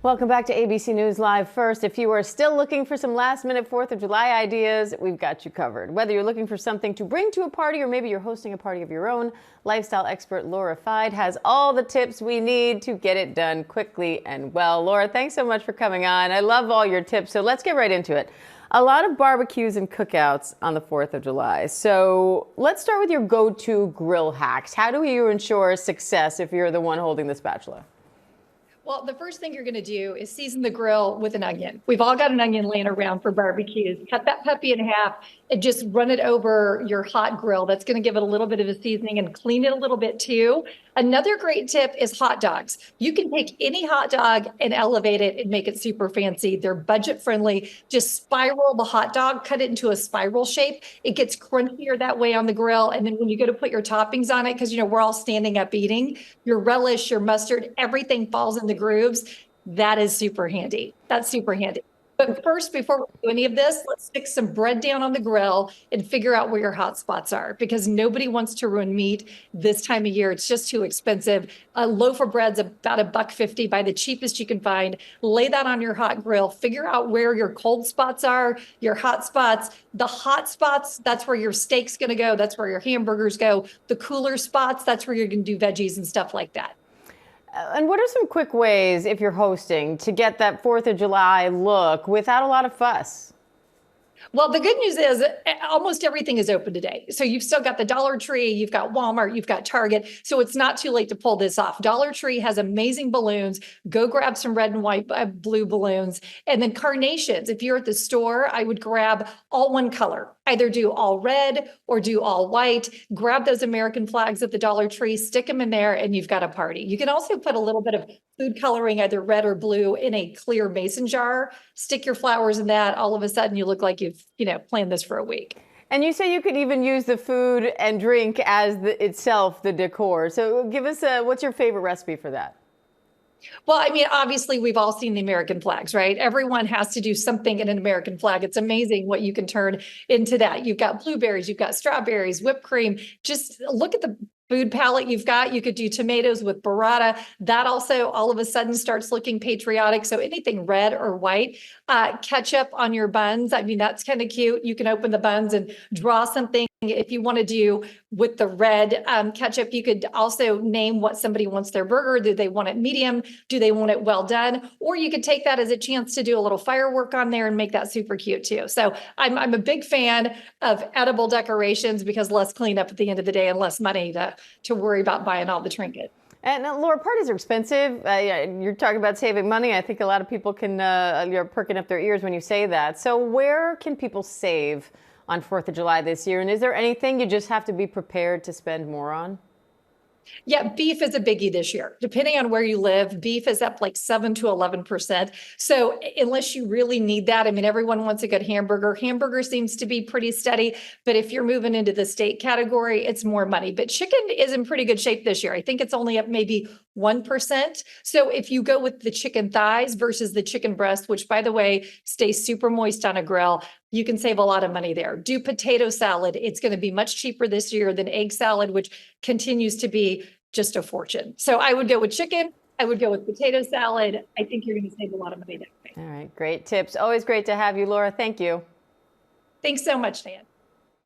Welcome back to ABC News Live. First, if you are still looking for some last-minute 4th of July ideas, we've got you covered. Whether you're looking for something to bring to a party or maybe you're hosting a party of your own, lifestyle expert Lorafied has all the tips we need to get it done quickly and well. Laura, thanks so much for coming on. I love all your tips, so let's get right into it. A lot of barbecues and cookouts on the 4th of July. So let's start with your go-to grill hacks. How do you ensure success if you're the one holding the spatula? Well, the first thing you're going to do is season the grill with an onion. We've all got an onion laying around for barbecues. Cut that puppy in half and just run it over your hot grill. That's going to give it a little bit of a seasoning and clean it a little bit too. Another great tip is hot dogs. You can take any hot dog and elevate it and make it super fancy. They're budget friendly. Just spiral the hot dog, cut it into a spiral shape. It gets crunchier that way on the grill. And then when you go to put your toppings on it, because we're all standing up eating, your relish, your mustard, everything falls in the grooves. That is super handy. That's super handy. But first, before we do any of this, let's stick some bread down on the grill and figure out where your hot spots are, because nobody wants to ruin meat this time of year. It's just too expensive. A loaf of bread's about $1.50, buy the cheapest you can find. Lay that on your hot grill. Figure out where your cold spots are, your hot spots. The hot spots, that's where your steak's going to go. That's where your hamburgers go. The cooler spots, that's where you're going to do veggies and stuff like that. And what are some quick ways, if you're hosting, to get that 4th of July look without a lot of fuss? Well, the good news is almost everything is open today. So you've still got the Dollar Tree, you've got Walmart, you've got Target. So it's not too late to pull this off. Dollar Tree has amazing balloons. Go grab some red and white, blue balloons. And then carnations. If you're at the store, I would grab all one color. Either do all red or do all white. Grab those American flags at the Dollar Tree, stick them in there, and you've got a party. You can also put a little bit of food coloring, either red or blue, in a clear mason jar. Stick your flowers in that. All of a sudden, you look like you've planned this for a week. And you say you could even use the food and drink as itself the decor. So give us what's your favorite recipe for that? Well, I mean, obviously, we've all seen the American flags, right? Everyone has to do something in an American flag. It's amazing what you can turn into that. You've got blueberries, you've got strawberries, whipped cream. Just look at the food palette you've got. You could do tomatoes with burrata. That also all of a sudden starts looking patriotic. So anything red or white. Ketchup on your buns. I mean, that's kind of cute. You can open the buns and draw something. If you want to do with the red ketchup, you could also name what somebody wants their burger. Do they want it medium? Do they want it well done? Or you could take that as a chance to do a little firework on there and make that super cute too. So I'm a big fan of edible decorations, because less cleanup at the end of the day and less money to worry about buying all the trinkets. And Laura, parties are expensive. You're talking about saving money. I think a lot of people you're perking up their ears when you say that. So where can people save on 4th of July this year? And is there anything you just have to be prepared to spend more on? Yeah, beef is a biggie this year. Depending on where you live, beef is up like 7 to 11%. So unless you really need that, I mean, everyone wants a good hamburger. Hamburger seems to be pretty steady, but if you're moving into the steak category, it's more money. But chicken is in pretty good shape this year. I think it's only up maybe 1%. So if you go with the chicken thighs versus the chicken breast, which by the way, stays super moist on a grill, you can save a lot of money there. Do potato salad. It's going to be much cheaper this year than egg salad, which continues to be just a fortune. So I would go with chicken. I would go with potato salad. I think you're going to save a lot of money that way. All right. Great tips. Always great to have you, Laura. Thank you. Thanks so much, Dan.